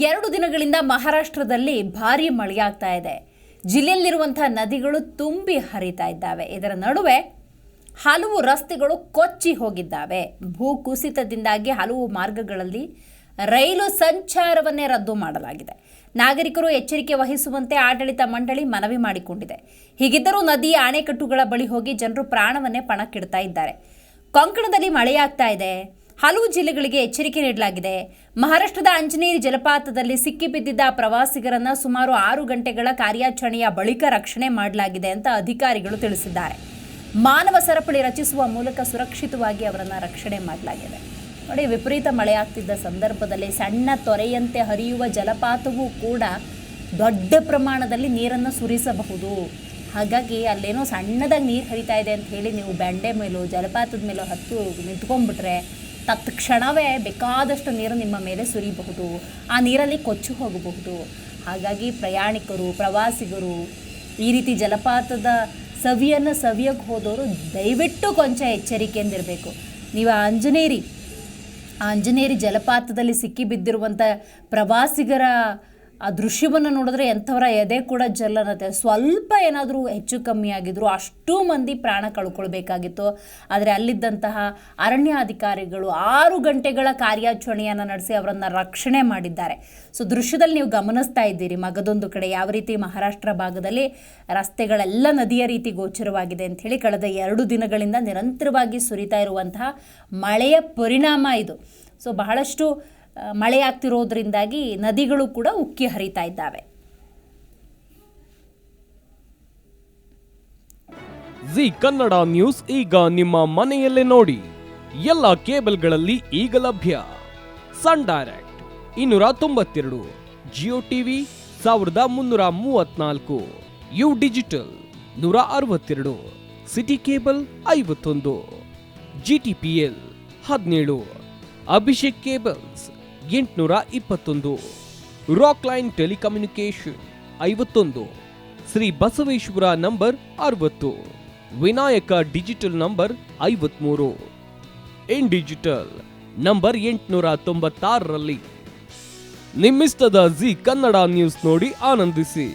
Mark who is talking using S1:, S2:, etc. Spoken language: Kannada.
S1: 2 ದಿನಗಳಿಂದ ಮಹಾರಾಷ್ಟ್ರದಲ್ಲಿ ಭಾರೀ ಮಳೆಯಾಗ್ತಾ ಇದೆ. ಜಿಲ್ಲೆಯಲ್ಲಿರುವಂತಹ ನದಿಗಳು ತುಂಬಿ ಹರಿತಾ ಇದ್ದಾವೆ. ಇದರ ನಡುವೆ ಹಲವು ರಸ್ತೆಗಳು ಕೊಚ್ಚಿ ಹೋಗಿದ್ದಾವೆ. ಭೂಕುಸಿತದಿಂದಾಗಿ ಹಲವು ಮಾರ್ಗಗಳಲ್ಲಿ ರೈಲು ಸಂಚಾರವನ್ನೇ ರದ್ದು ಮಾಡಲಾಗಿದೆ. ನಾಗರಿಕರು ಎಚ್ಚರಿಕೆ ವಹಿಸುವಂತೆ ಆಡಳಿತ ಮಂಡಳಿ ಮನವಿ ಮಾಡಿಕೊಂಡಿದೆ. ಹೀಗಿದ್ದರೂ ನದಿಯ ಅಣೆಕಟ್ಟುಗಳ ಬಳಿ ಹೋಗಿ ಜನರು ಪ್ರಾಣವನ್ನೇ ಪಣಕ್ಕಿಡ್ತಾ ಇದ್ದಾರೆ. ಕೊಂಕಣದಲ್ಲಿ ಮಳೆಯಾಗ್ತಾ ಇದೆ. ಹಲವು ಜಿಲ್ಲೆಗಳಿಗೆ ಎಚ್ಚರಿಕೆ ನೀಡಲಾಗಿದೆ. ಮಹಾರಾಷ್ಟ್ರದ ಅಂಜನೇರಿ ಜಲಪಾತದಲ್ಲಿ ಸಿಕ್ಕಿಬಿದ್ದಿದ್ದ ಪ್ರವಾಸಿಗರನ್ನ ಸುಮಾರು 6 ಗಂಟೆಗಳ ಕಾರ್ಯಾಚರಣೆಯ ಬಳಿಕ ರಕ್ಷಣೆ ಮಾಡಲಾಗಿದೆ ಅಂತ ಅಧಿಕಾರಿಗಳು ತಿಳಿಸಿದ್ದಾರೆ. ಮಾನವ ಸರಪಳಿ ರಚಿಸುವ ಮೂಲಕ ಸುರಕ್ಷಿತವಾಗಿ ಅವರನ್ನು ರಕ್ಷಣೆ ಮಾಡಲಾಗಿದೆ. ನೋಡಿ, ವಿಪರೀತ ಮಳೆಯಾಗ್ತಿದ್ದ ಸಂದರ್ಭದಲ್ಲಿ ಸಣ್ಣ ತೊರೆಯಂತೆ ಹರಿಯುವ ಜಲಪಾತವೂ ಕೂಡ ದೊಡ್ಡ ಪ್ರಮಾಣದಲ್ಲಿ ನೀರನ್ನು ಸುರಿಸಬಹುದು. ಹಾಗಾಗಿ ಅಲ್ಲೇನೋ ಸಣ್ಣದಾಗಿ ನೀರು ಹರಿತಾ ಇದೆ ಅಂತ ಹೇಳಿ ನೀವು ಬಂಡೆ ಮೇಲೋ ಜಲಪಾತದ ಮೇಲೋ ನಿಂತ್ಕೊಂಡ್ಬಿಟ್ರೆ ತತ್ಕ್ಷಣವೇ ಬೇಕಾದಷ್ಟು ನೀರು ನಿಮ್ಮ ಮೇಲೆ ಸುರಿಯಬಹುದು. ಆ ನೀರಲ್ಲಿ ಕೊಚ್ಚಿ ಹೋಗಬಹುದು. ಹಾಗಾಗಿ ಪ್ರಯಾಣಿಕರು, ಪ್ರವಾಸಿಗರು ಈ ರೀತಿ ಜಲಪಾತದ ಸವಿಯನ್ನು ಸವಿಯೋಕ್ಕೆ ಹೋದವರು ದಯವಿಟ್ಟು ಕೊಂಚ ಎಚ್ಚರಿಕೆಯಿಂದಿರಬೇಕು. ನೀವು ಅಂಜನೇರಿ ಜಲಪಾತದಲ್ಲಿ ಸಿಕ್ಕಿಬಿದ್ದಿರುವಂಥ ಪ್ರವಾಸಿಗರ ಆ ದೃಶ್ಯವನ್ನು ನೋಡಿದ್ರೆ ಎಂಥವರ ಎದೆ ಕೂಡ ಜಲ್ಲನತ್ತೆ. ಸ್ವಲ್ಪ ಏನಾದರೂ ಹೆಚ್ಚು ಕಮ್ಮಿ ಆಗಿದ್ರು ಅಷ್ಟೂ ಮಂದಿ ಪ್ರಾಣ ಕಳ್ಕೊಳ್ಬೇಕಾಗಿತ್ತು. ಆದರೆ ಅಲ್ಲಿದ್ದಂತಹ ಅರಣ್ಯಾಧಿಕಾರಿಗಳು 6 ಗಂಟೆಗಳ ಕಾರ್ಯಾಚರಣೆಯನ್ನು ನಡೆಸಿ ಅವರನ್ನು ರಕ್ಷಣೆ ಮಾಡಿದ್ದಾರೆ. ಸೊ ದೃಶ್ಯದಲ್ಲಿ ನೀವು ಗಮನಿಸ್ತಾ ಇದ್ದೀರಿ ಮಗದೊಂದು ಕಡೆ ಯಾವ ರೀತಿ ಮಹಾರಾಷ್ಟ್ರ ಭಾಗದಲ್ಲಿ ರಸ್ತೆಗಳೆಲ್ಲ ನದಿಯ ರೀತಿ ಗೋಚರವಾಗಿದೆ ಅಂಥೇಳಿ. ಕಳೆದ 2 ದಿನಗಳಿಂದ ನಿರಂತರವಾಗಿ ಸುರಿತಾ ಇರುವಂತಹ ಮಳೆಯ ಪರಿಣಾಮ ಇದು. ಸೊ ಬಹಳಷ್ಟು ಮಳೆಯಾಗ್ತಿರೋದ್ರಿಂದಾಗಿ ನದಿಗಳು ಕೂಡ ಉಕ್ಕಿ ಹರಿತಾ ಇದ್ದಾವೆ.
S2: ಜಿ ಕನ್ನಡ ನ್ಯೂಸ್ ಈಗ ನಿಮ್ಮ ಮನೆಯಲ್ಲೇ ನೋಡಿ. ಎಲ್ಲ ಕೇಬಲ್ಗಳಲ್ಲಿ ಈಗ ಲಭ್ಯ. Sun Direct 292, Jio TV 1334, U digital 162, City cable 51, GTPL 17, Abhishek cables 821, Rock line telecommunication 51, Shri Basaveshwara number 60, Vinayaka digital number 53, in digital number 896ರಲ್ಲಿ. ನಿಮ್ಮಿಸ್ತದ ಜಿ ಕನ್ನಡ ನ್ಯೂಸ್ ನೋಡಿ ಆನಂದಿಸಿ.